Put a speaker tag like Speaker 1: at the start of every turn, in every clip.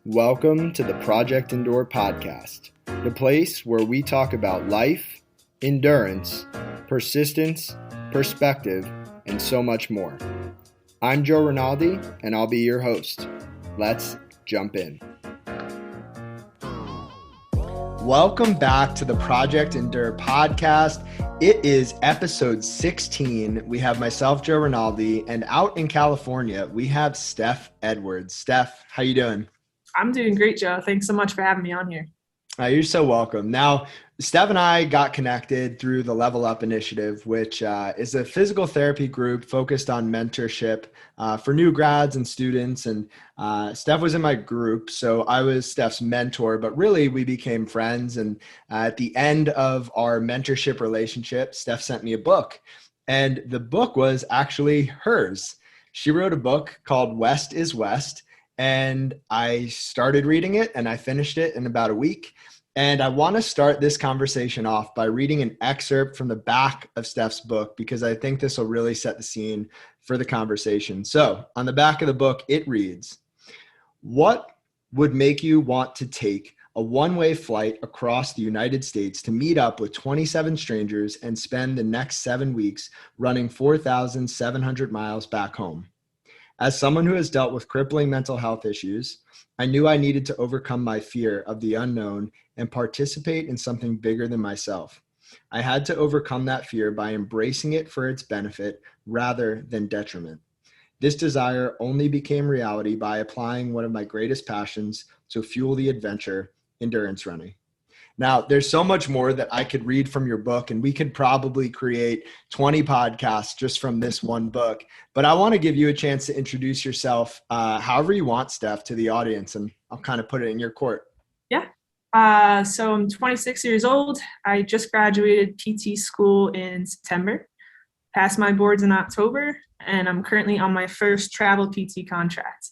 Speaker 1: Welcome to the Project Endure podcast, the place where we talk about life, endurance, persistence, perspective, and so much more. I'm Joe Rinaldi, and I'll be your host. Let's jump in. Welcome back to the Project Endure podcast. It is episode 16. We have myself, Joe Rinaldi, and out in California, we have Steph Edwards. Steph, how you doing?
Speaker 2: I'm doing great, Joe. Thanks so much for having me on here.
Speaker 1: You're so welcome. Now, Steph and I got connected through the Level Up Initiative, which is a physical therapy group focused on mentorship for new grads and students. And Steph was in my group, so I was Steph's mentor, but really we became friends. And at the end of our mentorship relationship, Steph sent me a book, and the book was actually hers. She wrote a book called West is West. And I started reading it and I finished it in about a week. And I want to start this conversation off by reading an excerpt from the back of Steph's book, because I think this will really set the scene for the conversation. So on the back of the book, it reads, "What would make you want to take a one-way flight across the United States to meet up with 27 strangers and spend the next 7 weeks running 4,700 miles back home? As someone who has dealt with crippling mental health issues, I knew I needed to overcome my fear of the unknown and participate in something bigger than myself. I had to overcome that fear by embracing it for its benefit rather than detriment. This desire only became reality by applying one of my greatest passions to fuel the adventure, endurance running." Now, there's so much more that I could read from your book, and we could probably create 20 podcasts just from this one book. But I want to give you a chance to introduce yourself however you want, Steph, to the audience, and I'll kind of put it in your court.
Speaker 2: Yeah. So I'm 26 years old. I just graduated PT school in September, passed my boards in October, and I'm currently on my first travel PT contract.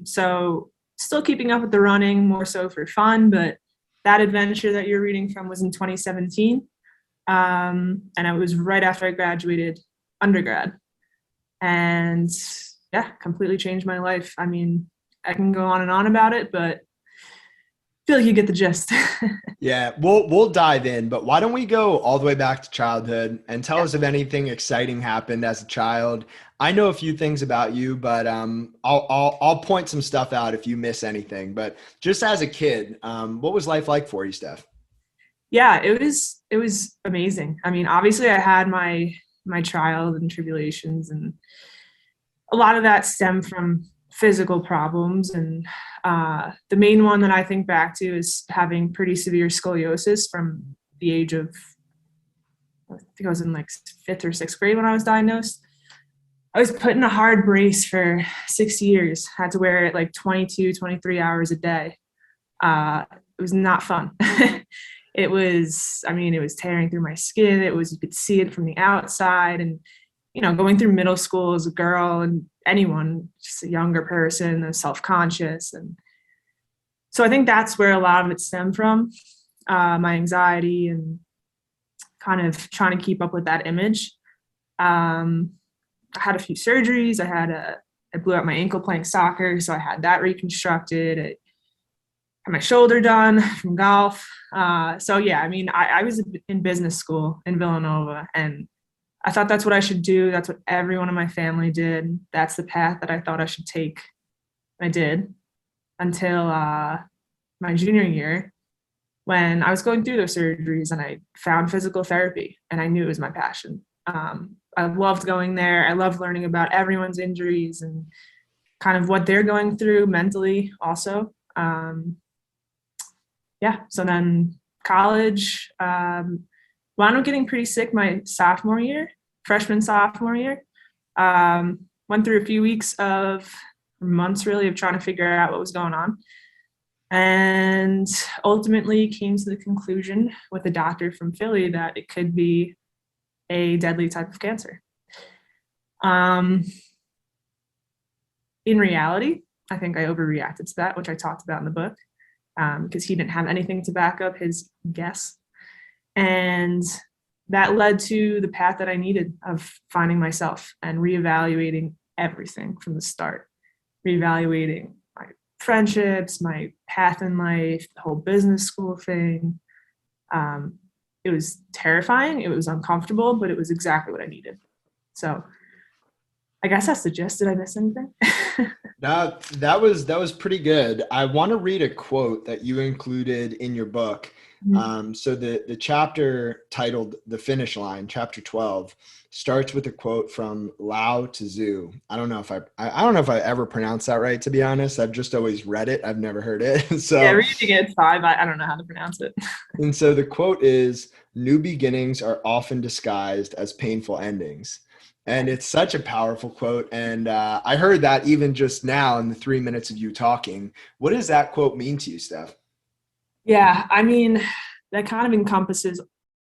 Speaker 2: So still keeping up with the running, more so for fun, but that adventure that you're reading from was in 2017. And it was right after I graduated undergrad. And yeah, completely changed my life. I mean, I can go on and on about it, but I feel like you get the gist.
Speaker 1: Yeah, we'll dive in, but why don't we go all the way back to childhood and tell us if anything exciting happened as a child. I know a few things about you, but I'll point some stuff out if you miss anything. But just as a kid, what was life like for you, Steph?
Speaker 2: Yeah, it was amazing. I mean, obviously I had my trials and tribulations, and a lot of that stemmed from physical problems. And the main one that I think back to is having pretty severe scoliosis from the age of, I think I was in like 5th or 6th grade when I was diagnosed. I was put in a hard brace for 6 years, had to wear it like 22, 23 hours a day. It was not fun. It was tearing through my skin. You could see it from the outside. And, going through middle school as a girl, and anyone, just a younger person, is self-conscious. And so I think that's where a lot of it stemmed from, my anxiety and kind of trying to keep up with that image. I had a few surgeries. I blew out my ankle playing soccer, so I had that reconstructed. I had my shoulder done from golf. So yeah, I mean, I was in business school in Villanova, and I thought that's what I should do. That's what everyone in my family did. That's the path that I thought I should take. I did until my junior year, when I was going through those surgeries, and I found physical therapy, and I knew it was my passion. I loved going there. I loved learning about everyone's injuries and kind of what they're going through mentally also. So then college, wound up getting pretty sick my freshman sophomore year. Went through a few months really, of trying to figure out what was going on. And ultimately came to the conclusion with a doctor from Philly that it could be a deadly type of cancer. In reality, I think I overreacted to that, which I talked about in the book, because he didn't have anything to back up his guess. And that led to the path that I needed of finding myself and reevaluating everything from the start, reevaluating my friendships, my path in life, the whole business school thing. It was terrifying. It was uncomfortable, but it was exactly what I needed. So I guess that's the gist. Did I miss anything?
Speaker 1: That was pretty good. I want to read a quote that you included in your book. So the chapter titled "The Finish Line," chapter 12, starts with a quote from Lao Tzu. I don't know if I don't know if I ever pronounced that right. To be honest, I've just always read it. I've never heard it.
Speaker 2: Yeah,
Speaker 1: So
Speaker 2: reading it's fine, but I don't know how to pronounce it.
Speaker 1: and so the quote is, "New beginnings are often disguised as painful endings." And it's such a powerful quote. And I heard that even just now in the 3 minutes of you talking. What does that quote mean to you, Steph?
Speaker 2: Yeah, I mean, that kind of encompasses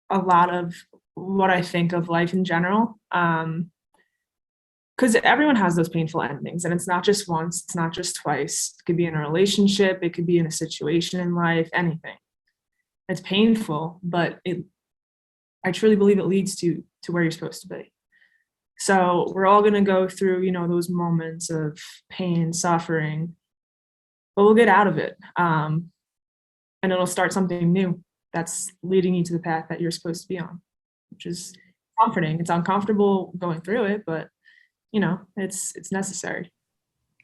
Speaker 2: a lot of what I think of life in general. Because everyone has those painful endings, and it's not just once, it's not just twice. It could be in a relationship, it could be in a situation in life, anything. It's painful, but I truly believe it leads to where you're supposed to be. So we're all going to go through, those moments of pain, suffering, but we'll get out of it. And it'll start something new that's leading you to the path that you're supposed to be on, which is comforting. It's uncomfortable going through it, but it's necessary.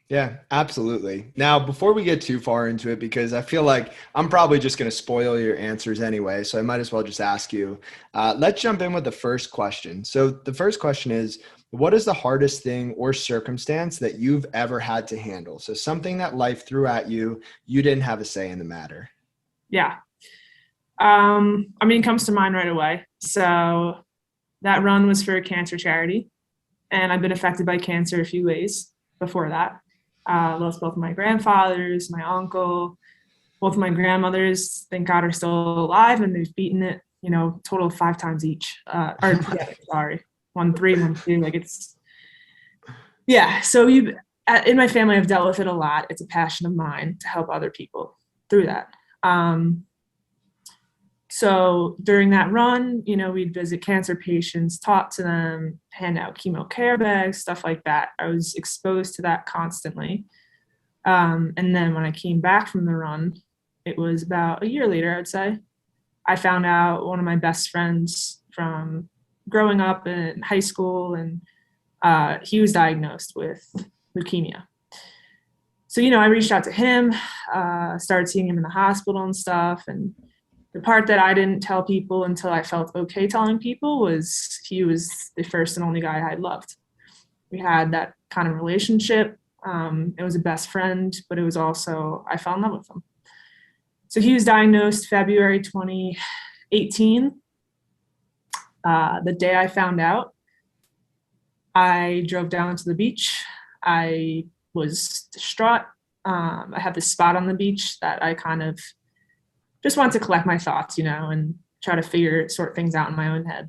Speaker 1: Yeah, absolutely. Now, before we get too far into it, because I feel like I'm probably just going to spoil your answers anyway, so I might as well just ask you. Let's jump in with the first question. So the first question is, what is the hardest thing or circumstance that you've ever had to handle? So something that life threw at you, you didn't have a say in the matter.
Speaker 2: Yeah. It comes to mind right away. So that run was for a cancer charity, and I've been affected by cancer a few ways before that. Lost both of my grandfathers, my uncle, both of my grandmothers, thank God, are still alive, and they've beaten it, total of 5 times each. Or yeah, sorry, 1-3, 1-2. Like yeah. So in my family, I've dealt with it a lot. It's a passion of mine to help other people through that. So during that run, we'd visit cancer patients, talk to them, hand out chemo care bags, stuff like that. I was exposed to that constantly. And then when I came back from the run, it was about a year later, I'd say, I found out one of my best friends from growing up in high school, and he was diagnosed with leukemia. So, I reached out to him, started seeing him in the hospital and stuff. And the part that I didn't tell people until I felt okay telling people was he was the first and only guy I had loved. We had that kind of relationship. It was a best friend, but it was also, I fell in love with him. So he was diagnosed February 2018. The day I found out, I drove down to the beach. I was distraught. I had this spot on the beach that I kind of just wanted to collect my thoughts, and try to sort things out in my own head.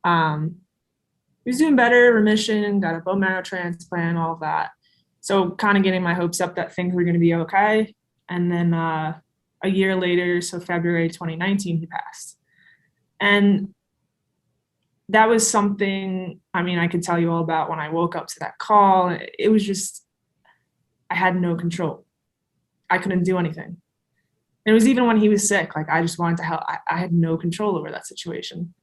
Speaker 2: He was doing better, remission, got a bone marrow transplant, all of that. So kind of getting my hopes up that things were going to be okay. And then a year later, so February 2019, he passed. And that was something, I could tell you all about when I woke up to that call. It was just, I had no control. I couldn't do anything. And it was even when he was sick, like I just wanted to help. I had no control over that situation.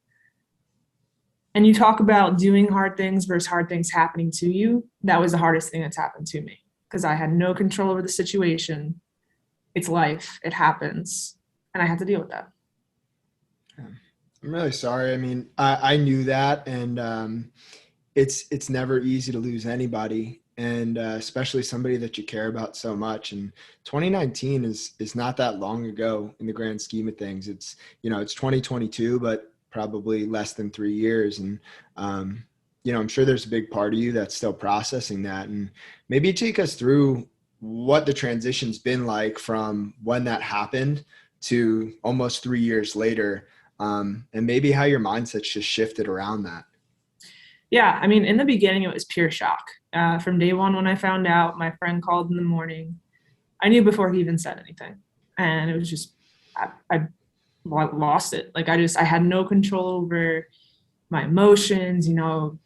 Speaker 2: And you talk about doing hard things versus hard things happening to you. That was the hardest thing that's happened to me because I had no control over the situation. It's life. It happens. And I had to deal with that.
Speaker 1: I'm really sorry. I knew that, and it's never easy to lose anybody, and especially somebody that you care about so much. And 2019 is not that long ago in the grand scheme of things. It's it's 2022, but probably less than 3 years. And I'm sure there's a big part of you that's still processing that. And maybe take us through what the transition's been like from when that happened to almost 3 years later, and maybe how your mindset's just shifted around that.
Speaker 2: Yeah, in the beginning, it was pure shock. From day one, when I found out, my friend called in the morning. I knew before he even said anything. And it was just, I lost it. Like I had no control over my emotions,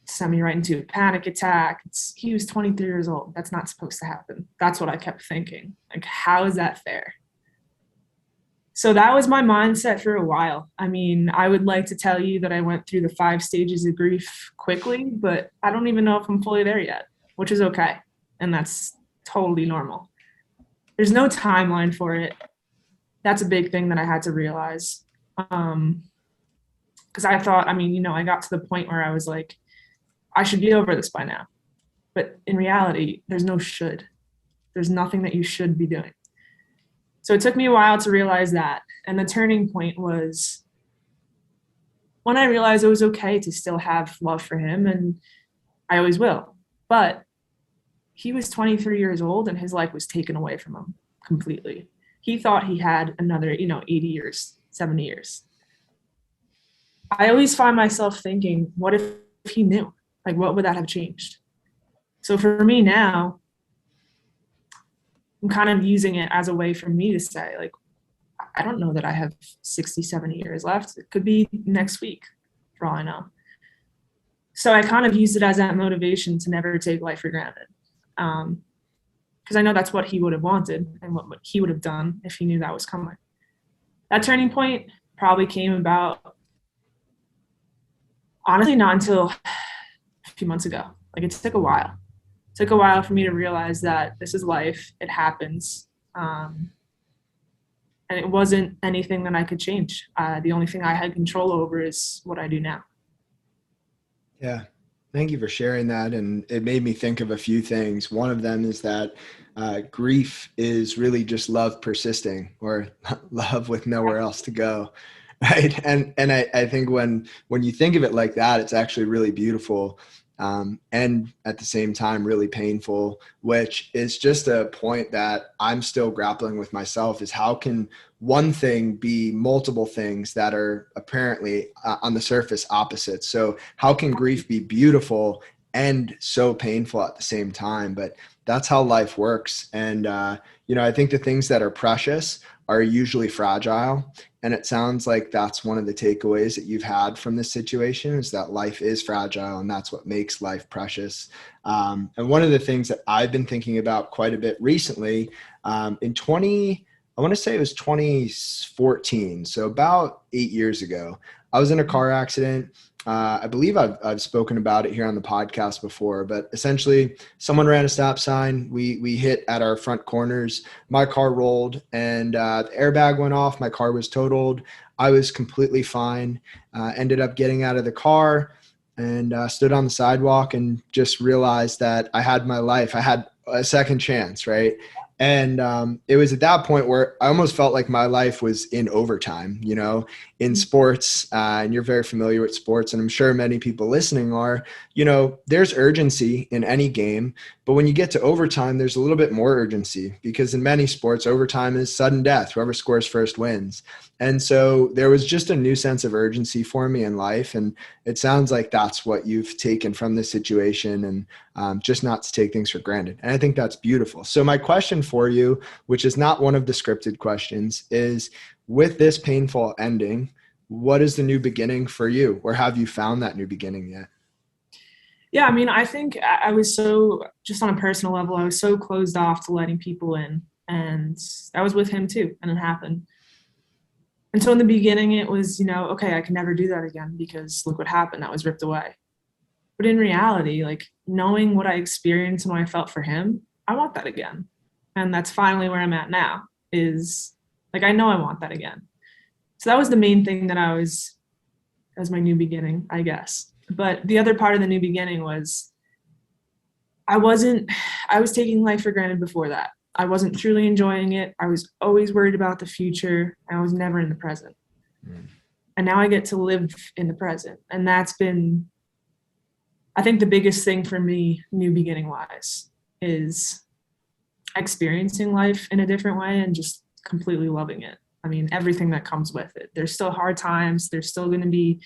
Speaker 2: sent me right into a panic attack. He was 23 years old. That's not supposed to happen. That's what I kept thinking. Like, how is that fair? So that was my mindset for a while. I mean, I would like to tell you that I went through the 5 stages of grief quickly, but I don't even know if I'm fully there yet, which is okay. And that's totally normal. There's no timeline for it. That's a big thing that I had to realize. Because I thought, I got to the point where I was like, I should be over this by now. But in reality, there's no should. There's nothing that you should be doing. So it took me a while to realize that. And the turning point was when I realized it was okay to still have love for him, and I always will. But he was 23 years old and his life was taken away from him completely. He thought he had another, 80 years, 70 years. I always find myself thinking, what if he knew? Like, what would that have changed? So for me now, I'm kind of using it as a way for me to say, like, I don't know that I have 60, 70 years left. It could be next week, for all I know. So I kind of used it as that motivation to never take life for granted. Because I know that's what he would have wanted and what he would have done if he knew that was coming. That turning point probably came about, honestly, not until a few months ago. Like, it took a while. It took a while for me to realize that this is life. It happens. And it wasn't anything that I could change. The only thing I had control over is what I do now.
Speaker 1: Yeah. Thank you for sharing that. And it made me think of a few things. One of them is that grief is really just love persisting, or love with nowhere else to go. Right. And I think when you think of it like that, it's actually really beautiful. And at the same time, really painful, which is just a point that I'm still grappling with myself, is how can one thing be multiple things that are apparently on the surface opposites? So how can grief be beautiful and so painful at the same time? But that's how life works. And, I think the things that are precious are usually fragile. And it sounds like that's one of the takeaways that you've had from this situation, is that life is fragile, and that's what makes life precious. And one of the things that I've been thinking about quite a bit recently, I want to say it was 2014. So about 8 years ago, I was in a car accident. I believe I've spoken about it here on the podcast before, but essentially someone ran a stop sign. We hit at our front corners. My car rolled, and the airbag went off. My car was totaled. I was completely fine. Ended up getting out of the car and stood on the sidewalk and just realized that I had my life. I had a second chance, right? And it was at that point where I almost felt like my life was in overtime, in sports. And you're very familiar with sports, and I'm sure many people listening are. There's urgency in any game, but when you get to overtime, there's a little bit more urgency, because in many sports, overtime is sudden death. Whoever scores first wins. And so there was just a new sense of urgency for me in life. And it sounds like that's what you've taken from this situation, and just not to take things for granted. And I think that's beautiful. So my question for you, which is not one of the scripted questions, is, with this painful ending, what is the new beginning for you? Or have you found that new beginning yet?
Speaker 2: Yeah, I think I was so, just on a personal level, I was so closed off to letting people in. And I was with him too, and it happened. And so in the beginning, it was, okay, I can never do that again, because look what happened. That was ripped away. But in reality, like, knowing what I experienced and what I felt for him, I want that again. And that's finally where I'm at now, is like, I know I want that again. So that was the main thing that as my new beginning, I guess. But the other part of the new beginning was I was taking life for granted before that. I wasn't truly enjoying it. I was always worried about the future. I was never in the present. And now I get to live in the present. And that's been, I think, the biggest thing for me, new beginning wise, is experiencing life in a different way and just completely loving it. Everything that comes with it. There's still hard times. There's still going to be,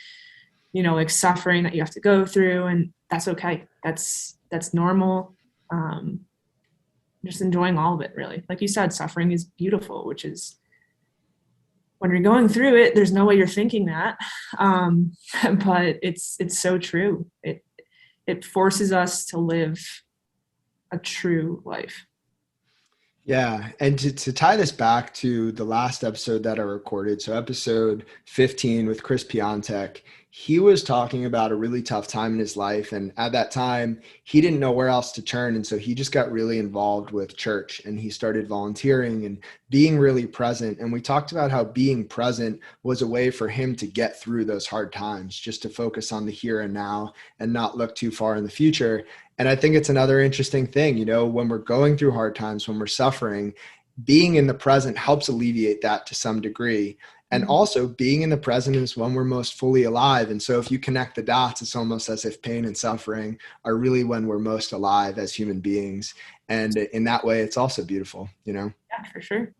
Speaker 2: like, suffering that you have to go through, and that's okay. That's normal. Just enjoying all of it, really. Like you said, suffering is beautiful, which is when you're going through it, there's no way you're thinking that. But it's so true. It forces us to live a true life.
Speaker 1: Yeah. And to tie this back to the last episode that I recorded, so episode 15 with Chris Piontek, he was talking about a really tough time in his life. And at that time, he didn't know where else to turn. And so he just got really involved with church and he started volunteering and being really present. And we talked about how being present was a way for him to get through those hard times, just to focus on the here and now and not look too far in the future. And I think it's another interesting thing, when we're going through hard times, when we're suffering, being in the present helps alleviate that to some degree. And also being in the present is when we're most fully alive. And so if you connect the dots, it's almost as if pain and suffering are really when we're most alive as human beings. And in that way, it's also beautiful,
Speaker 2: Yeah, for sure.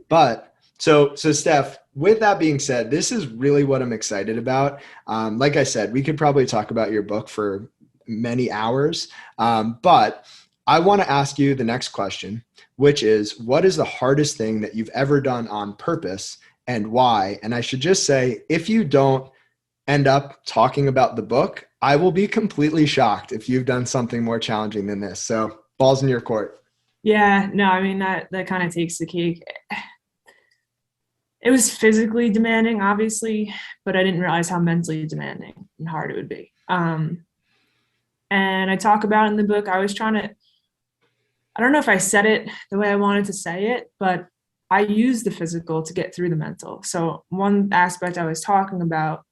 Speaker 1: But so Steph, with that being said, this is really what I'm excited about. Like I said, we could probably talk about your book for many hours. But I want to ask you the next question, which is, what is the hardest thing that you've ever done on purpose and why? And I should just say, if you don't end up talking about the book, I will be completely shocked if you've done something more challenging than this. So ball's in your court.
Speaker 2: Yeah, no, I mean, that kind of takes the cake. It was physically demanding, obviously, but I didn't realize how mentally demanding and hard it would be. And I talk about it in the book. I was trying to, I don't know if I said it the way I wanted to say it, but I used the physical to get through the mental. So one aspect I was talking about.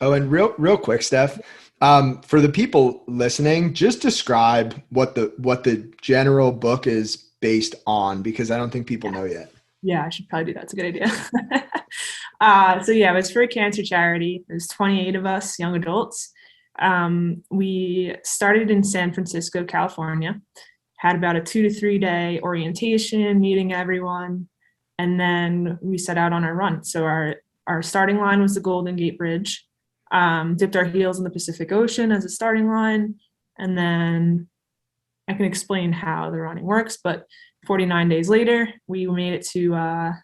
Speaker 1: Oh, and real quick, Steph, for the people listening, just describe what the general book is based on, because I don't think people know yet.
Speaker 2: Yeah, I should probably do that. It's a good idea. So yeah, it was for a cancer charity. There's 28 of us, young adults. We started in San Francisco, California, had about a 2 to 3 day orientation, meeting everyone, and then we set out on our run. So our starting line was the Golden Gate Bridge, dipped our heels in the Pacific Ocean as a starting line, and then I can explain how the running works, but 49 days later, we made it to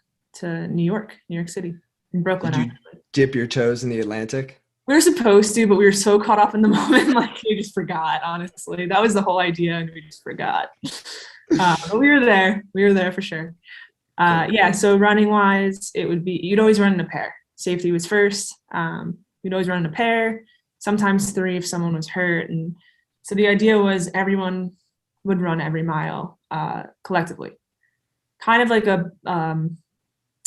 Speaker 2: New York City, in Brooklyn.
Speaker 1: Did you dip your toes in the Atlantic?
Speaker 2: We were supposed to, but we were so caught up in the moment, like we just forgot, honestly. That was the whole idea, and we just forgot. But we were there for sure. Yeah, so running-wise, it would be, you'd always run in a pair. Safety was first. You'd always run in a pair, sometimes 3 if someone was hurt. And so the idea was everyone would run every mile collectively. Kind of like a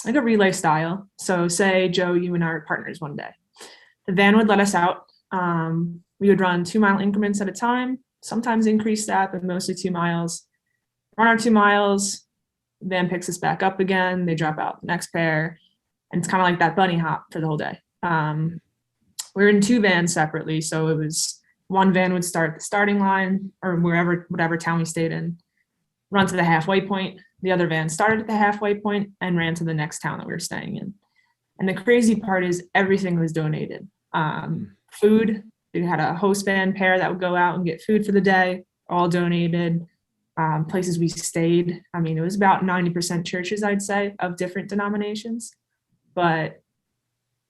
Speaker 2: relay style. So say, Joe, you and I are partners one day. The van would let us out. We would run 2 mile increments at a time, sometimes increase that, but mostly 2 miles. Run our 2 miles, van picks us back up again. They drop out the next pair. And it's kind of like that bunny hop for the whole day. We were in 2 vans separately. So it was, one van would start at the starting line or whatever town we stayed in, run to the halfway point. The other van started at the halfway point and ran to the next town that we were staying in. And the crazy part is everything was donated. Food, we had a host van pair that would go out and get food for the day, all donated. Places we stayed, I mean, it was about 90% churches, I'd say, of different denominations, but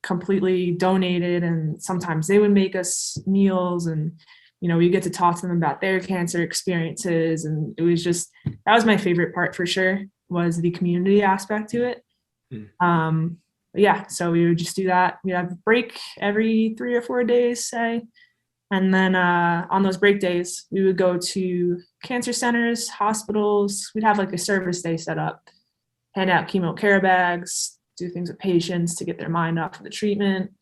Speaker 2: completely donated. And sometimes they would make us meals, and we get to talk to them about their cancer experiences. And it was just, that was my favorite part for sure, was the community aspect to it. Yeah, so we would just do that. We'd have a break every 3 or 4 days, say. And then on those break days, we would go to cancer centers, hospitals. We'd have like a service day set up, hand out chemo care bags, do things with patients to get their mind off of the treatment,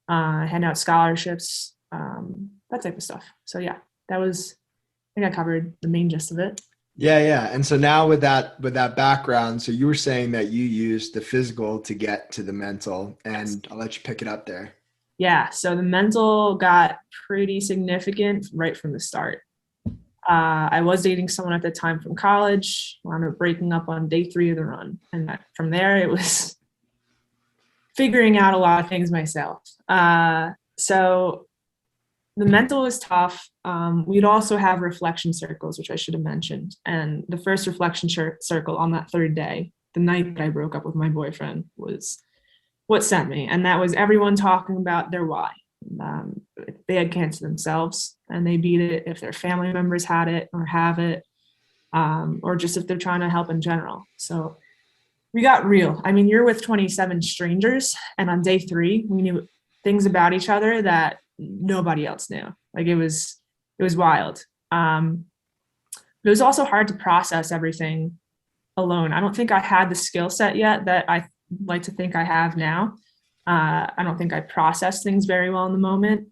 Speaker 2: hand out scholarships, that type of stuff. So yeah, I think I covered the main gist of it.
Speaker 1: Yeah. And so now with that background, so you were saying that you used the physical to get to the mental, and I'll let you pick it up there.
Speaker 2: Yeah. So the mental got pretty significant right from the start. I was dating someone at the time from college. We wound up breaking up on day 3 of the run. And from there, it was figuring out a lot of things myself. So the mental was tough. We'd also have reflection circles, which I should have mentioned. And the first reflection circle on that 3rd day, the night that I broke up with my boyfriend, was what sent me. And that was everyone talking about their why. If they had cancer themselves and they beat it, if their family members had it or have it, or just if they're trying to help in general. So we got real. I mean, you're with 27 strangers, and on day 3, we knew things about each other that nobody else knew. Like it was wild. It was also hard to process everything alone. I don't think I had the skill set yet that I like to think I have now. I don't think I processed things very well in the moment.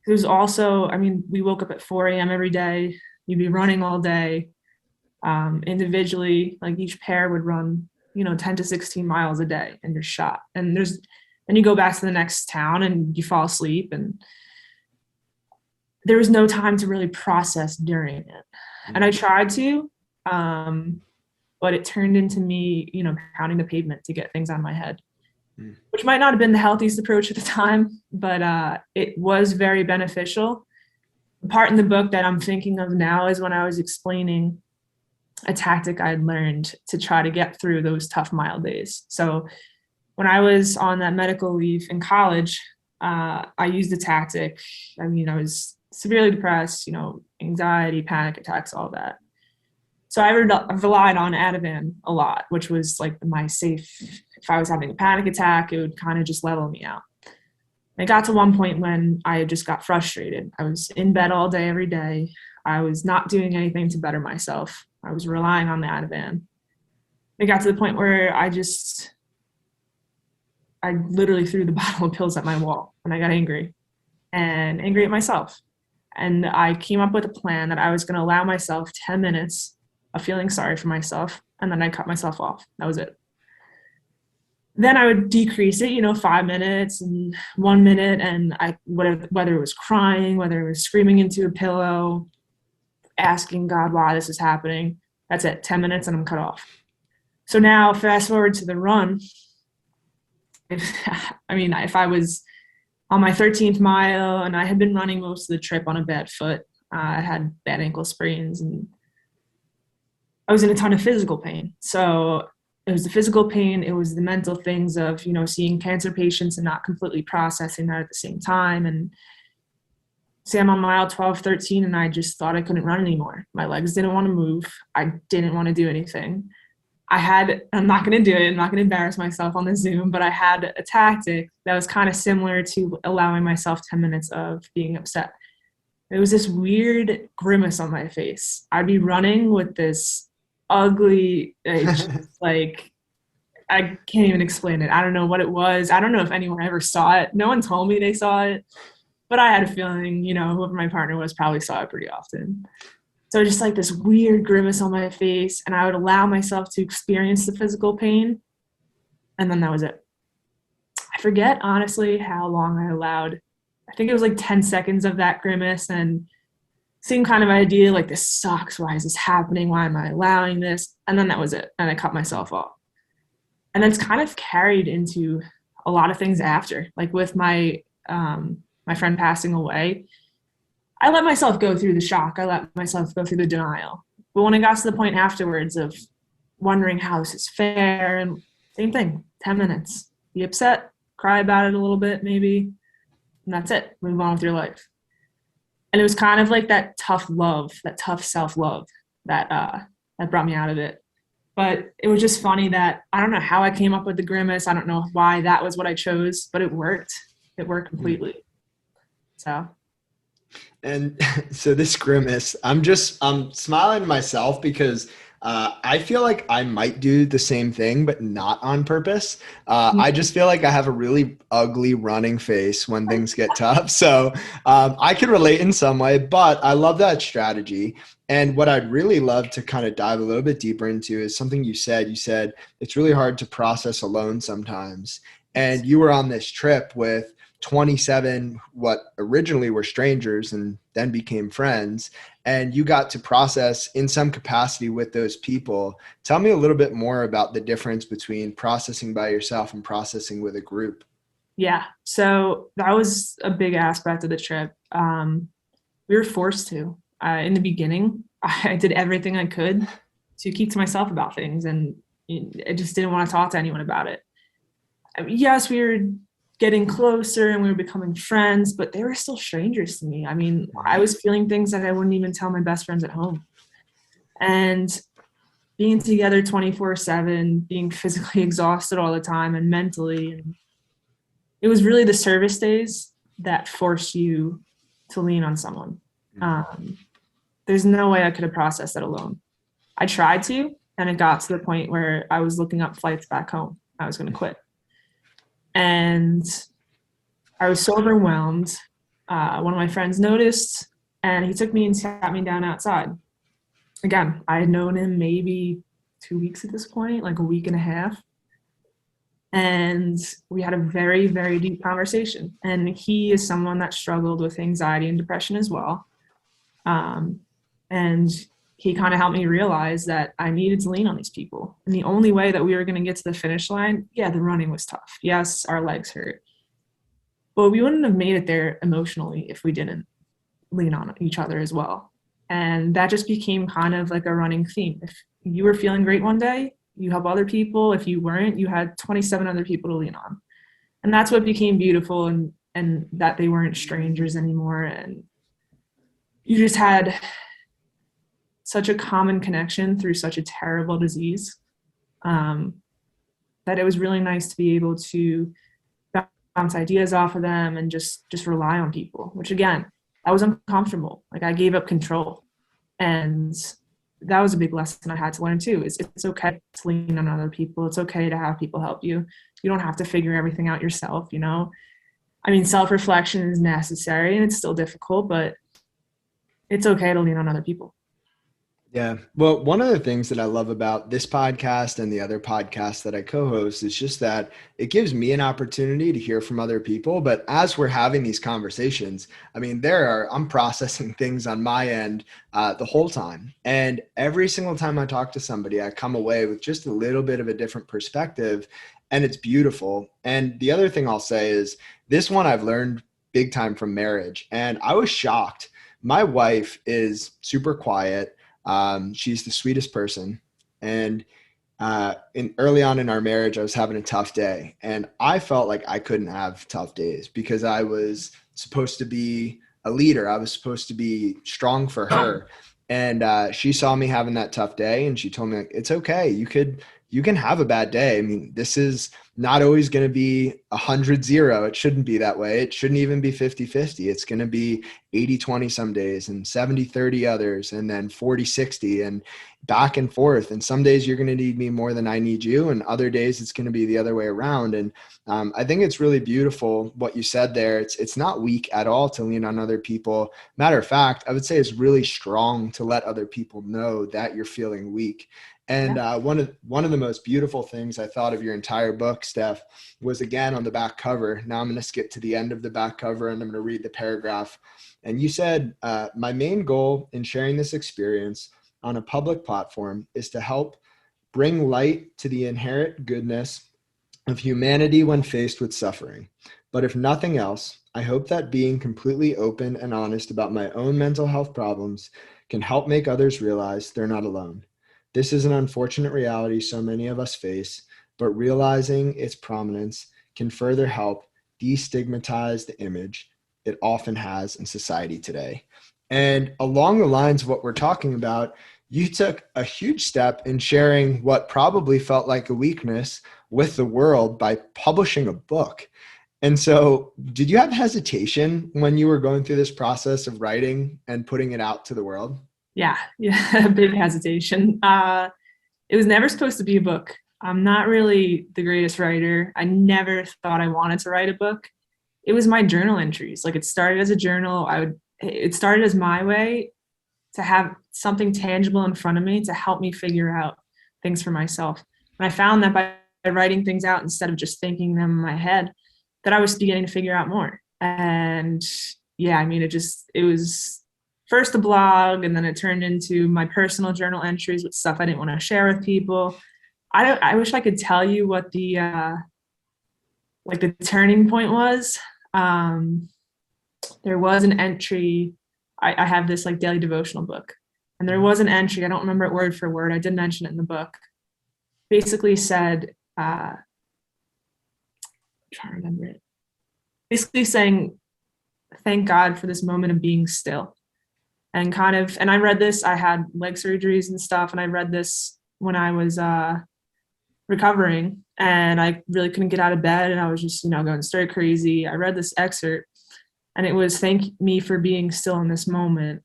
Speaker 2: It was also, I mean, we woke up at 4 a.m. every day. You'd be running all day. Individually, like each pair would run, 10 to 16 miles a day, and you're shot. And then you go back to the next town and you fall asleep, and there was no time to really process during it. And I tried to, but it turned into me, pounding the pavement to get things out of my head, which might not have been the healthiest approach at the time, but it was very beneficial. The part in the book that I'm thinking of now is when I was explaining a tactic I'd learned to try to get through those tough mile days. So when I was on that medical leave in college, I used the tactic. I mean, I was severely depressed, anxiety, panic attacks, all that. So I relied on Ativan a lot, which was like my safe. If I was having a panic attack, it would kind of just level me out. It got to one point when I just got frustrated. I was in bed all day, every day. I was not doing anything to better myself. I was relying on the Ativan. It got to the point where I literally threw the bottle of pills at my wall when I got angry at myself. And I came up with a plan that I was going to allow myself 10 minutes of feeling sorry for myself, and then I cut myself off. That was it. Then I would decrease it, 5 minutes and 1 minute, and whether it was crying, whether it was screaming into a pillow, asking God why this is happening. That's it, 10 minutes and I'm cut off. So now fast forward to the run. If I was on my 13th mile and I had been running most of the trip on a bad foot, I had bad ankle sprains, and I was in a ton of physical pain. So it was the physical pain, it was the mental things of, seeing cancer patients and not completely processing that at the same time. And say I'm on mile 12, 13, and I just thought I couldn't run anymore. My legs didn't want to move. I didn't want to do anything. I'm not going to do it. I'm not going to embarrass myself on the Zoom, but I had a tactic that was kind of similar to allowing myself 10 minutes of being upset. It was this weird grimace on my face. I'd be running with this ugly, like, I can't even explain it. I don't know what it was. I don't know if anyone ever saw it. No one told me they saw it. But I had a feeling, whoever my partner was probably saw it pretty often. So just like this weird grimace on my face, and I would allow myself to experience the physical pain, and then that was it. I forget, honestly, how long I allowed. I think it was like 10 seconds of that grimace, and same kind of idea, like, this sucks. Why is this happening? Why am I allowing this? And then that was it, and I cut myself off. And it's kind of carried into a lot of things after, like with my friend passing away. I let myself go through the shock. I let myself go through the denial. But when it got to the point afterwards of wondering how this is fair, and same thing, 10 minutes. Be upset, cry about it a little bit maybe, and that's it. Move on with your life. And it was kind of like that tough love, that tough self-love that brought me out of it. But it was just funny that I don't know how I came up with the grimace. I don't know why that was what I chose, but it worked. It worked completely. So.
Speaker 1: And so this grimace, I'm smiling to myself because I feel like I might do the same thing, but not on purpose. I just feel like I have a really ugly running face when things get tough. So I could relate in some way, but I love that strategy. And what I'd really love to kind of dive a little bit deeper into is something you said. You said it's really hard to process alone sometimes. And you were on this trip with 27 what originally were strangers and then became friends, and you got to process in some capacity with those people. Tell me a little bit more about the difference between processing by yourself and processing with a group.
Speaker 2: Yeah, so that was a big aspect of the trip. We were forced to. In the beginning, I did everything I could to keep to myself about things, and I just didn't want to talk to anyone about it. I mean, yes, we were getting closer and we were becoming friends, but they were still strangers to me. I mean, I was feeling things that I wouldn't even tell my best friends at home. And being together 24/7, being physically exhausted all the time and mentally. And it was really the service days that forced you to lean on someone. Um, there's no way I could have processed that alone. I tried to, and it got to the point where I was looking up flights back home. I was going to quit. And I was so overwhelmed. One of my friends noticed, and he took me and sat me down outside. Again, I had known him maybe 2 weeks at this point, like a week and a half. And we had a very, very deep conversation. And he is someone that struggled with anxiety and depression as well. And he kind of helped me realize that I needed to lean on these people. And the only way that we were going to get to the finish line, yeah, the running was tough. Yes, our legs hurt. But we wouldn't have made it there emotionally if we didn't lean on each other as well. And that just became kind of like a running theme. If you were feeling great one day, you help other people. If you weren't, you had 27 other people to lean on. And that's what became beautiful, and that they weren't strangers anymore. And you just had such a common connection through such a terrible disease, that it was really nice to be able to bounce ideas off of them and just rely on people, which again, I was uncomfortable. Like I gave up control. And that was a big lesson I had to learn too, is it's okay to lean on other people. It's okay to have people help you. You don't have to figure everything out yourself, you know? I mean, self-reflection is necessary and it's still difficult, but it's okay to lean on other people.
Speaker 1: Yeah. Well, one of the things that I love about this podcast and the other podcasts that I co-host is just that it gives me an opportunity to hear from other people. But as we're having these conversations, I mean, I'm processing things on my end the whole time. And every single time I talk to somebody, I come away with just a little bit of a different perspective, and it's beautiful. And the other thing I'll say is this one I've learned big time from marriage. And I was shocked. My wife is super quiet. She's the sweetest person. And early on in our marriage, I was having a tough day. And I felt like I couldn't have tough days because I was supposed to be a leader. I was supposed to be strong for her. And she saw me having that tough day and she told me, like, it's okay. You can have a bad day. I mean, this is not always going to be 100-0. It shouldn't be that way. It shouldn't even be 50-50. It's going to be 80-20 some days and 70-30 others, and then 40-60 and back and forth. And some days you're going to need me more than I need you. And other days it's going to be the other way around. And I think it's really beautiful what you said there. It's not weak at all to lean on other people. Matter of fact, I would say it's really strong to let other people know that you're feeling weak. And one of the most beautiful things I thought of your entire book, Steph, was again on the back cover. Now I'm going to skip to the end of the back cover and I'm going to read the paragraph. And you said, my main goal in sharing this experience on a public platform is to help bring light to the inherent goodness of humanity when faced with suffering. But if nothing else, I hope that being completely open and honest about my own mental health problems can help make others realize they're not alone. This is an unfortunate reality so many of us face, but realizing its prominence can further help destigmatize the image it often has in society today. And along the lines of what we're talking about, you took a huge step in sharing what probably felt like a weakness with the world by publishing a book. And so did you have hesitation when you were going through this process of writing and putting it out to the world?
Speaker 2: Yeah, big hesitation. It was never supposed to be a book. I'm not really the greatest writer. I never thought I wanted to write a book. It was my journal entries. Like it started as a journal. It started as my way to have something tangible in front of me to help me figure out things for myself. And I found that by writing things out instead of just thinking them in my head, that I was beginning to figure out more. And yeah, I mean, it was first a blog, and then it turned into my personal journal entries with stuff I didn't want to share with people. I wish I could tell you what the turning point was. There was an entry. I have this like daily devotional book, and there was an entry. I don't remember it word for word. I did mention it in the book. Basically said, trying to remember it. Basically saying, thank God for this moment of being still. And I read this, I had leg surgeries and stuff, and I read this when I was recovering, and I really couldn't get out of bed, and I was just, going stir crazy. I read this excerpt, and it was, thank me for being still in this moment.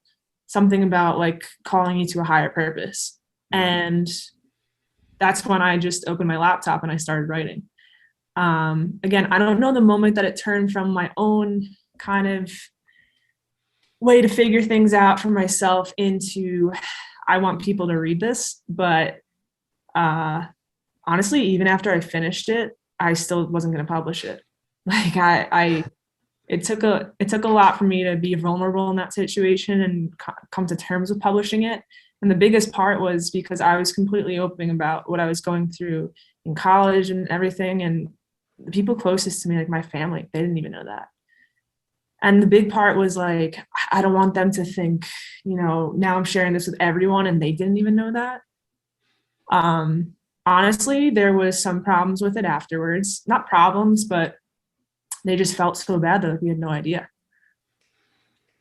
Speaker 2: Something about like calling you to a higher purpose. And that's when I just opened my laptop and I started writing. Again, I don't know the moment that it turned from my own kind of way to figure things out for myself into, I want people to read this. But honestly, even after I finished it, I still wasn't going to publish it. Like it took a lot for me to be vulnerable in that situation and come to terms with publishing it. And the biggest part was because I was completely open about what I was going through in college and everything. And the people closest to me, like my family, they didn't even know that. And the big part was like, I don't want them to think, now I'm sharing this with everyone and they didn't even know that. Honestly, there was some problems with it afterwards. Not problems, but they just felt so bad that we had no idea.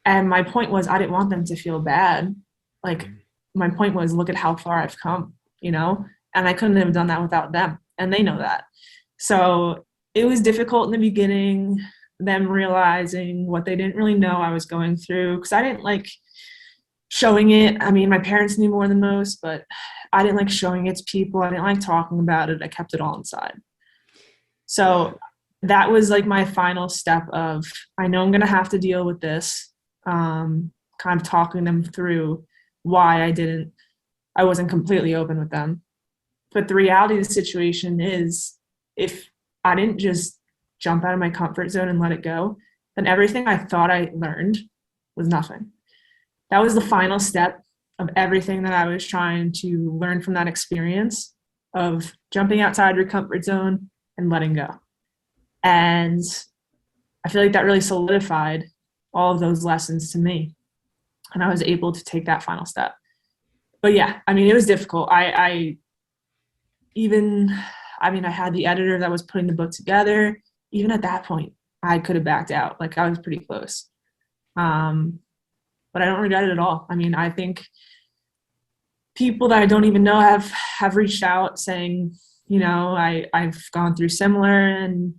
Speaker 2: And my point was, I didn't want them to feel bad. Like, my point was, look at how far I've come, and I couldn't have done that without them. And they know that. So it was difficult in the beginning, them realizing what they didn't really know I was going through, because I didn't like showing it. I mean, my parents knew more than most, but I didn't like showing it to people. I didn't like talking about it. I kept it all inside. So that was like my final step of, I know I'm going to have to deal with this, kind of talking them through why I wasn't completely open with them. But the reality of the situation is, if I didn't just jump out of my comfort zone and let it go, then everything I thought I learned was nothing. That was the final step of everything that I was trying to learn from that experience of jumping outside your comfort zone and letting go. And I feel like that really solidified all of those lessons to me. And I was able to take that final step. But yeah, I mean, it was difficult. I had the editor that was putting the book together. Even at that point, I could have backed out. Like, I was pretty close. But I don't regret it at all. I mean, I think people that I don't even know have reached out saying, I've gone through similar, and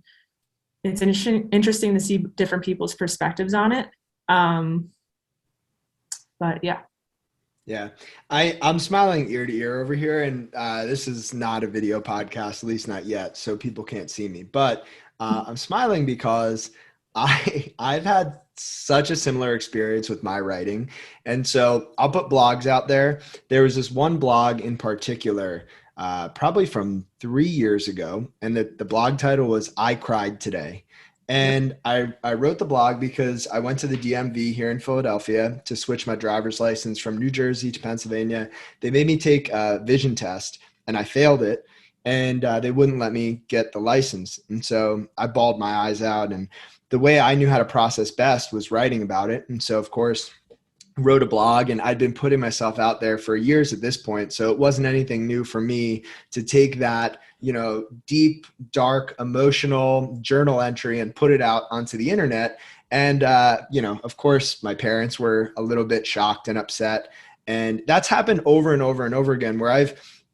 Speaker 2: it's interesting to see different people's perspectives on it. But yeah.
Speaker 1: Yeah, I'm smiling ear to ear over here, and this is not a video podcast, at least not yet, so people can't see me. But I'm smiling because I've had such a similar experience with my writing, and so I'll put blogs out there. There was this one blog in particular, probably from 3 years ago, and the blog title was "I Cried Today." And I wrote the blog because I went to the DMV here in Philadelphia to switch my driver's license from New Jersey to Pennsylvania. They made me take a vision test, and I failed it, and they wouldn't let me get the license. And so I bawled my eyes out, and the way I knew how to process best was writing about it. And so, of course, wrote a blog, and I'd been putting myself out there for years at this point. So it wasn't anything new for me to take that, deep, dark, emotional journal entry and put it out onto the internet. And, of course, my parents were a little bit shocked and upset. And that's happened over and over and over again, where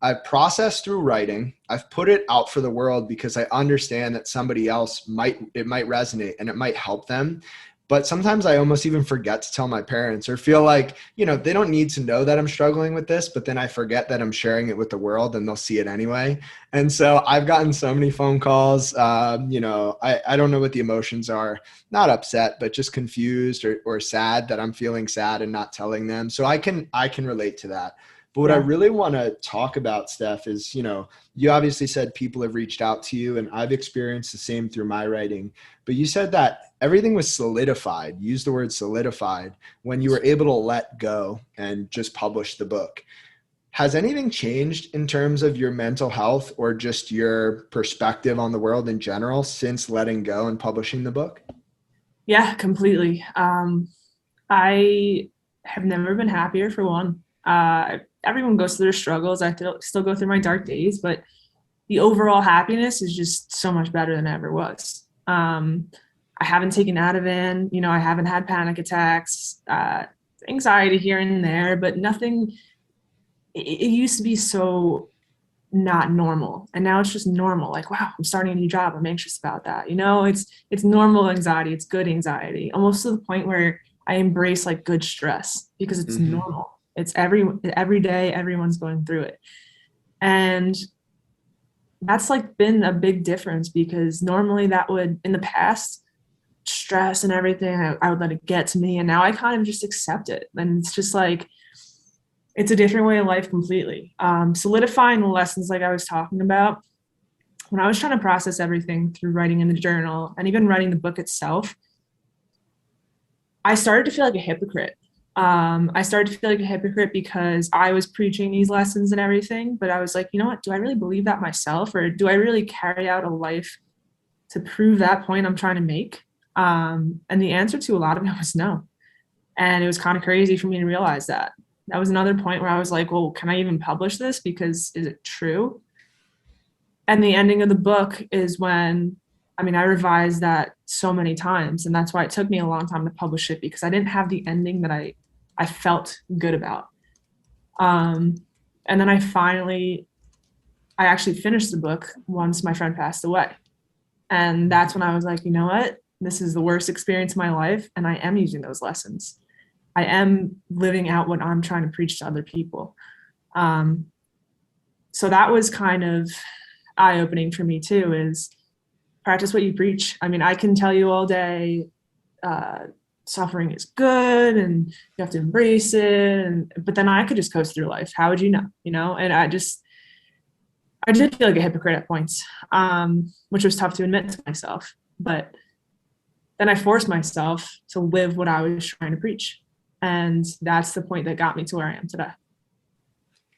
Speaker 1: I've processed through writing. I've put it out for the world because I understand that somebody else might resonate and it might help them. But sometimes I almost even forget to tell my parents, or feel like, they don't need to know that I'm struggling with this, but then I forget that I'm sharing it with the world and they'll see it anyway. And so I've gotten so many phone calls, I don't know what the emotions are, not upset, but just confused or sad that I'm feeling sad and not telling them. So I can relate to that. But what I really want to talk about, Steph, is, you obviously said people have reached out to you, and I've experienced the same through my writing. But you said that everything was solidified, use the word solidified, when you were able to let go and just publish the book. Has anything changed in terms of your mental health or just your perspective on the world in general since letting go and publishing the book?
Speaker 2: Yeah, completely. I have never been happier, for one. Everyone goes through their struggles. I still go through my dark days, but the overall happiness is just so much better than it ever was. I haven't taken Ativan, I haven't had panic attacks, anxiety here and there, but nothing. It used to be so not normal, and now it's just normal. Like, wow, I'm starting a new job, I'm anxious about that. It's normal anxiety, it's good anxiety, almost to the point where I embrace like good stress because it's normal. It's every day, everyone's going through it. And that's like been a big difference, because normally that would, in the past, stress and everything, I would let it get to me, and now I kind of just accept it. And it's just like, it's a different way of life completely. Solidifying the lessons, like I was talking about, when I was trying to process everything through writing in the journal and even writing the book itself, I started to feel like a hypocrite. I started to feel like a hypocrite because I was preaching these lessons and everything, but I was like, you know what, do I really believe that myself? Or do I really carry out a life to prove that point I'm trying to make? And the answer to a lot of it was no. And it was kind of crazy for me to realize that. That was another point where I was like, well, can I even publish this? Because is it true? And the ending of the book is when, I revised that so many times. And that's why it took me a long time to publish it, because I didn't have the ending that I felt good about. And then I actually finished the book once my friend passed away. And that's when I was like, you know what? This is the worst experience of my life. And I am using those lessons. I am living out what I'm trying to preach to other people. So that was kind of eye-opening for me too, is practice what you preach. I can tell you all day, suffering is good and you have to embrace it. But then I could just coast through life. How would you know? And I did feel like a hypocrite at points, which was tough to admit to myself. But then I forced myself to live what I was trying to preach. And that's the point that got me to where I am today.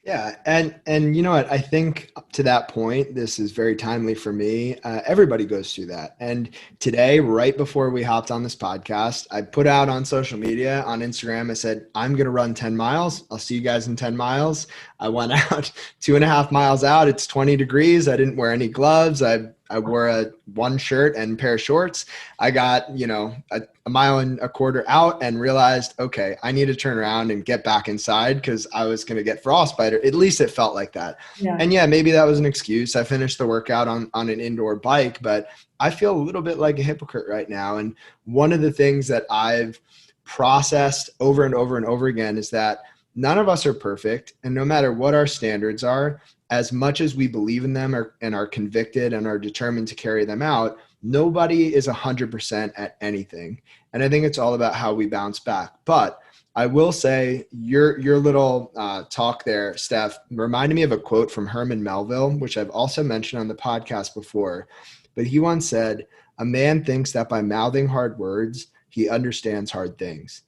Speaker 1: Yeah. And you know what, I think to that point, this is very timely for me. Everybody goes through that. And today, right before we hopped on this podcast, I put out on social media, on Instagram, I said, I'm going to run 10 miles. I'll see you guys in 10 miles. I went out 2.5 miles out. It's 20 degrees. I didn't wear any gloves. I wore one shirt and pair of shorts. I got, a mile and a quarter out and realized, okay, I need to turn around and get back inside because I was going to get frostbite, or at least it felt like that.
Speaker 2: Yeah.
Speaker 1: And yeah, maybe that was an excuse. I finished the workout on an indoor bike, but I feel a little bit like a hypocrite right now. And one of the things that I've processed over and over and over again is that none of us are perfect. And no matter what our standards are, as much as we believe in them and are convicted and are determined to carry them out, nobody is 100% at anything. And I think it's all about how we bounce back. But I will say your little talk there, Steph, reminded me of a quote from Herman Melville, which I've also mentioned on the podcast before. But he once said, "A man thinks that by mouthing hard words, he understands hard things."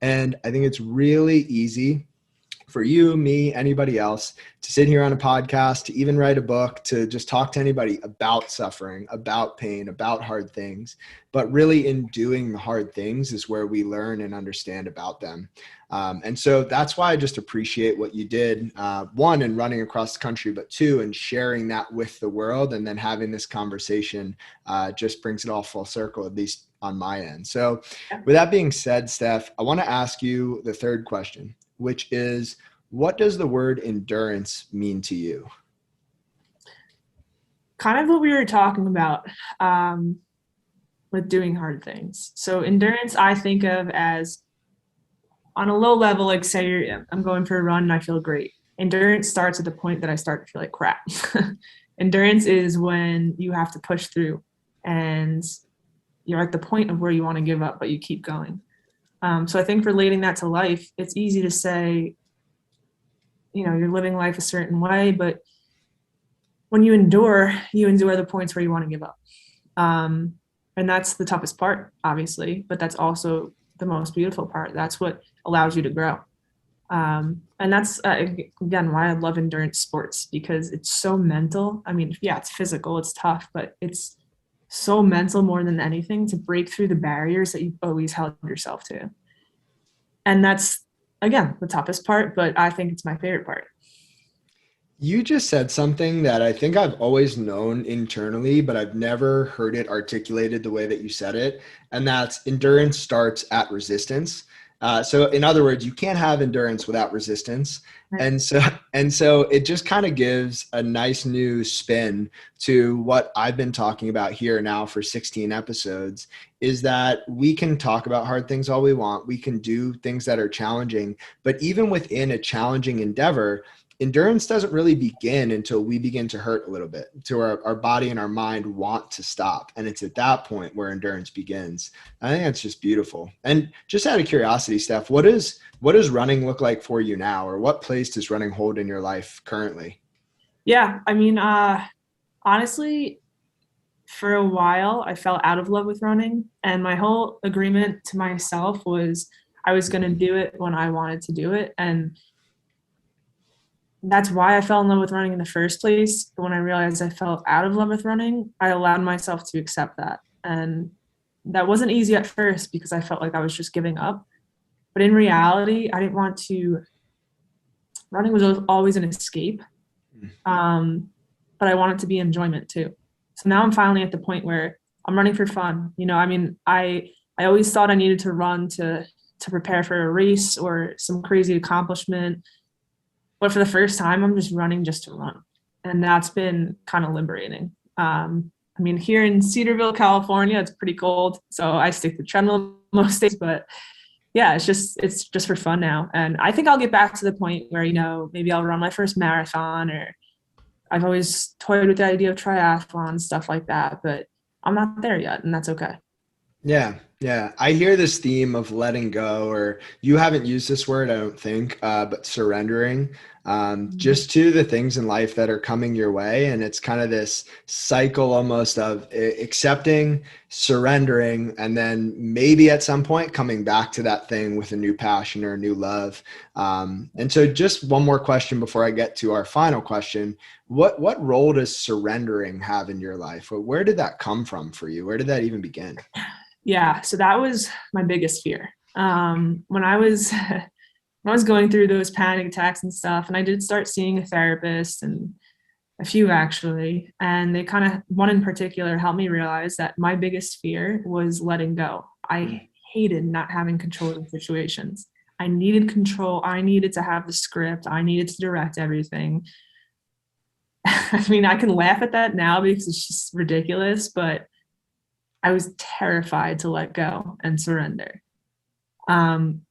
Speaker 1: And I think it's really easy for you, me, anybody else to sit here on a podcast, to even write a book, to just talk to anybody about suffering, about pain, about hard things. But really in doing the hard things is where we learn and understand about them. And so that's why I just appreciate what you did, one, in running across the country, but two, in sharing that with the world, and then having this conversation just brings it all full circle, at least on my end. So with that being said, Steph, I want to ask you the third question, which is, what does the word endurance mean to you?
Speaker 2: Kind of what we were talking about with doing hard things. So endurance, I think of as on a low level, like say I'm going for a run and I feel great. Endurance starts at the point that I start to feel like crap. Endurance is when you have to push through and you're at the point of where you want to give up, but you keep going. So I think relating that to life, it's easy to say, you're living life a certain way, but when you endure the points where you want to give up. And that's the toughest part, obviously, but that's also the most beautiful part. That's what allows you to grow. And that's, again, why I love endurance sports, because it's so mental. Yeah, it's physical, it's tough, but it's so mental more than anything, to break through the barriers that you've always held yourself to. And that's, again, the toughest part, but I think it's my favorite part.
Speaker 1: You just said something that I think I've always known internally, but I've never heard it articulated the way that you said it. And that's endurance starts at resistance. So in other words, you can't have endurance without resistance.
Speaker 2: Right.
Speaker 1: And so and so it just kind of gives a nice new spin to what I've been talking about here now for 16 episodes, is that we can talk about hard things all we want. We can do things that are challenging, but even within a challenging endeavor, endurance doesn't really begin until we begin to hurt a little bit, to our body and our mind want to stop. And it's at that point where endurance begins. I think that's just beautiful. And just out of curiosity, Steph, what does running look like for you now, or what place does running hold in your life currently?
Speaker 2: Yeah, I mean, honestly, for a while, I fell out of love with running, and my whole agreement to myself was I was going to do it when I wanted to do it, and that's why I fell in love with running in the first place. But when I realized I fell out of love with running, I allowed myself to accept that, and that wasn't easy at first because I felt like I was just giving up. But in reality, I didn't want to. Running was always an escape, um, but I want it to be enjoyment too. So now I'm finally at the point where I'm running for fun. I mean, I always thought I needed to run to prepare for a race or some crazy accomplishment, but for the first time, I'm just running just to run, and that's been kind of liberating. I mean, here in Cedarville, California, it's pretty cold, so I stick to treadmill most days, but yeah, it's just for fun now. And I think I'll get back to the point where, maybe I'll run my first marathon, or I've always toyed with the idea of triathlon, stuff like that, but I'm not there yet, and that's okay.
Speaker 1: Yeah, yeah. I hear this theme of letting go, or you haven't used this word, I don't think, but surrendering,
Speaker 2: Mhm.
Speaker 1: just to the things in life that are coming your way. And it's kind of this cycle almost of accepting, surrendering, and then maybe at some point coming back to that thing with a new passion or a new love. And so, just one more question before I get to our final question. What role does surrendering have in your life? Where did that come from for you? Where did that even begin?
Speaker 2: Yeah, so that was my biggest fear. When I was when I was going through those panic attacks and stuff, and I did start seeing a therapist and a few actually, and they kind of one in particular helped me realize that my biggest fear was letting go. I hated not having control of situations. I needed control. I needed to have the script. I needed to direct everything. I mean, I can laugh at that now because it's just ridiculous, but I was terrified to let go and surrender. Um,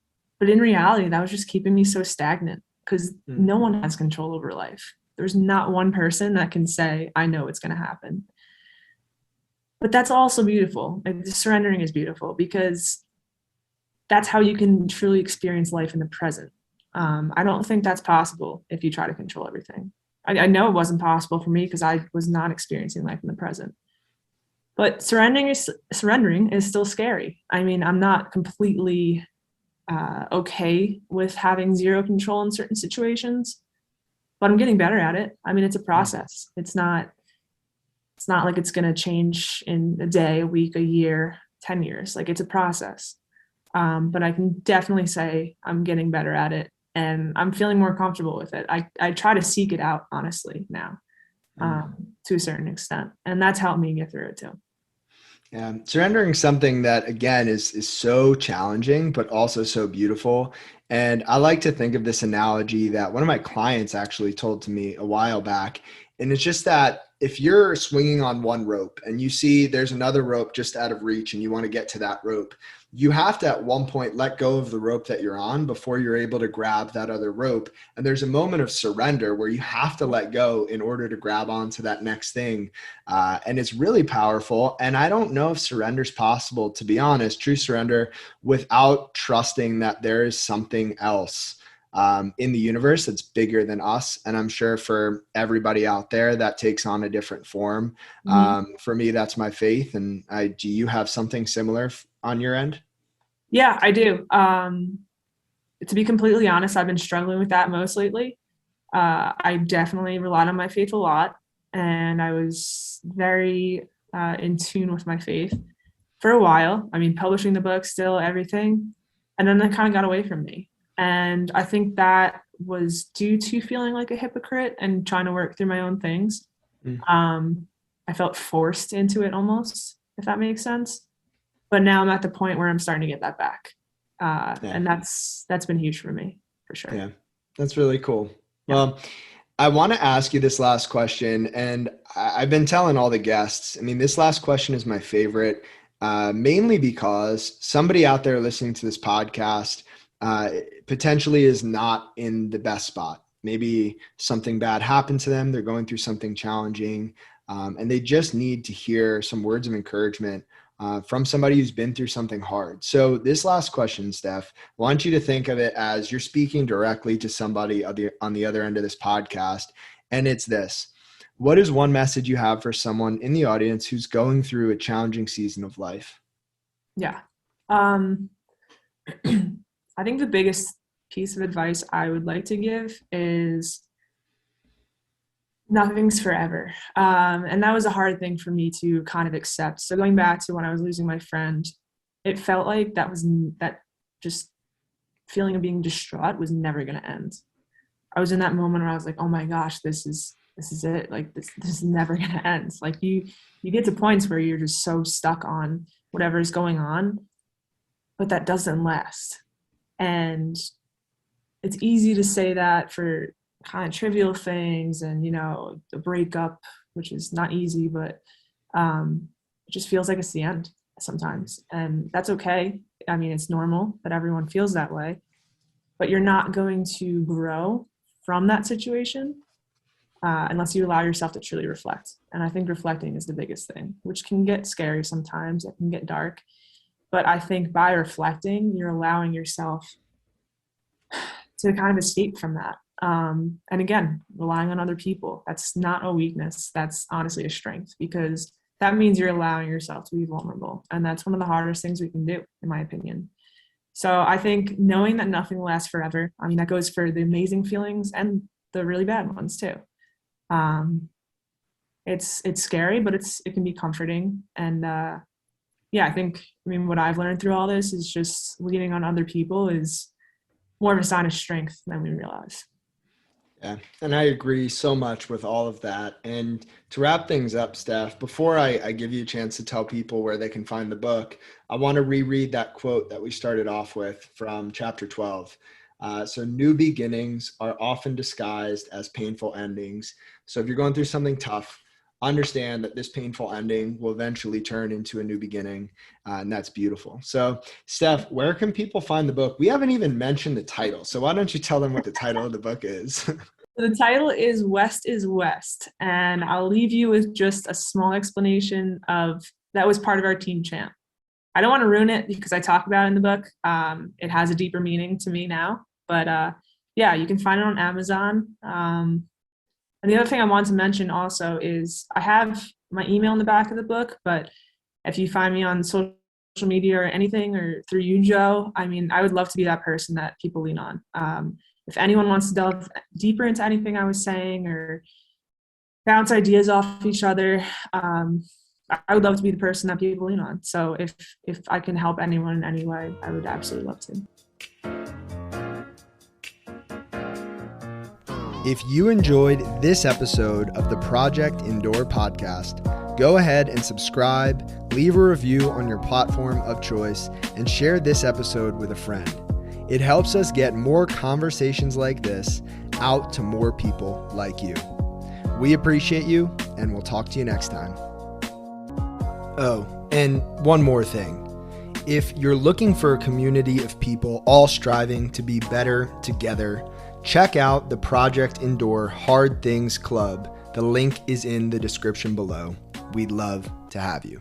Speaker 2: but in reality, that was just keeping me so stagnant because
Speaker 1: Mm.
Speaker 2: no one has control over life. There's not one person that can say, I know it's going to happen. But that's also beautiful. Like, the surrendering is beautiful because that's how you can truly experience life in the present. I don't think that's possible if you try to control everything. I know it wasn't possible for me because I was not experiencing life in the present. But surrendering is still scary. I mean, I'm not completely okay with having zero control in certain situations, but I'm getting better at it. I mean, it's a process. It's not like it's going to change in a day, a week, a year, 10 years. Like, it's a process. But I can definitely say I'm getting better at it, and I'm feeling more comfortable with it. I try to seek it out honestly now,
Speaker 1: Mm.
Speaker 2: to a certain extent, and that's helped me get through it too.
Speaker 1: Yeah, surrendering something that again is so challenging, but also so beautiful. And I like to think of this analogy that one of my clients actually told to me a while back. And it's just that if you're swinging on one rope and you see there's another rope just out of reach and you want to get to that rope, you have to at one point let go of the rope that you're on before you're able to grab that other rope. And there's a moment of surrender where you have to let go in order to grab onto that next thing, and it's really powerful. And I don't know if surrender is possible, to be honest, true surrender, without trusting that there is something else in the universe that's bigger than us. And I'm sure for everybody out there, that takes on a different form.
Speaker 2: Mhm.
Speaker 1: For me, that's my faith. And do you have something similar on your end?
Speaker 2: Yeah, I do. To be completely honest, I've been struggling with that most lately. I definitely relied on my faith a lot, and I was very in tune with my faith for a while. I mean, publishing the book, still everything, and then that kind of got away from me. And I think that was due to feeling like a hypocrite and trying to work through my own things. I felt forced into it almost, if that makes sense. But now I'm at the point where I'm starting to get that back. And that's been huge for me, for sure.
Speaker 1: Yeah, that's really cool. Yeah. Well, I want to ask you this last question, and I've been telling all the guests, I mean, this last question is my favorite, mainly because somebody out there listening to this podcast potentially is not in the best spot. Maybe something bad happened to them. They're going through something challenging, and they just need to hear some words of encouragement from somebody who's been through something hard. So this last question, Steph, I want you to think of it as you're speaking directly to somebody on the other end of this podcast. And it's this: what is one message you have for someone in the audience who's going through a challenging season of life?
Speaker 2: Yeah. I think the biggest piece of advice I would like to give is nothing's forever. And that was a hard thing for me to kind of accept. So going back to when I was losing my friend, it felt like that just feeling of being distraught was never going to end. I was in that moment where I was like, oh my gosh, this is it. Like this is never going to end. Like you get to points where you're just so stuck on whatever is going on, but that doesn't last. And it's easy to say that for kind of trivial things and, the breakup, which is not easy, but it just feels like it's the end sometimes. And that's okay. I mean, it's normal that everyone feels that way, but you're not going to grow from that situation unless you allow yourself to truly reflect. And I think reflecting is the biggest thing, which can get scary sometimes. It can get dark. But I think by reflecting, you're allowing yourself to kind of escape from that. And again, relying on other people, that's not a weakness. That's honestly a strength, because that means you're allowing yourself to be vulnerable. And that's one of the hardest things we can do, in my opinion. So I think knowing that nothing lasts forever, I mean, that goes for the amazing feelings and the really bad ones too. It's scary, but it can be comforting. And I think what I've learned through all this is just leaning on other people is more of a sign of strength than we realize.
Speaker 1: Yeah, and I agree so much with all of that. And to wrap things up, Steph, before I give you a chance to tell people where they can find the book, I want to reread that quote that we started off with from chapter 12. So new beginnings are often disguised as painful endings. So if you're going through something tough, understand that this painful ending will eventually turn into a new beginning. And that's beautiful. So Steph, where can people find the book? We haven't even mentioned the title. So why don't you tell them what the title of the book is?
Speaker 2: The title is West is West. And I'll leave you with just a small explanation of that was part of our team chant. I don't want to ruin it because I talk about it in the book. It has a deeper meaning to me now. But you can find it on Amazon. And the other thing I want to mention also is I have my email in the back of the book, but if you find me on social media or anything or through you, Joe, I would love to be that person that people lean on. If anyone wants to delve deeper into anything I was saying or bounce ideas off each other, I would love to be the person that people lean on. So if I can help anyone in any way, I would absolutely love to.
Speaker 1: If you enjoyed this episode of the Project Indoor podcast, go ahead and subscribe, leave a review on your platform of choice, and share this episode with a friend. It helps us get more conversations like this out to more people like you. We appreciate you, and we'll talk to you next time. Oh, and one more thing. If you're looking for a community of people all striving to be better together, check out the Project Indoor Hard Things Club. The link is in the description below. We'd love to have you.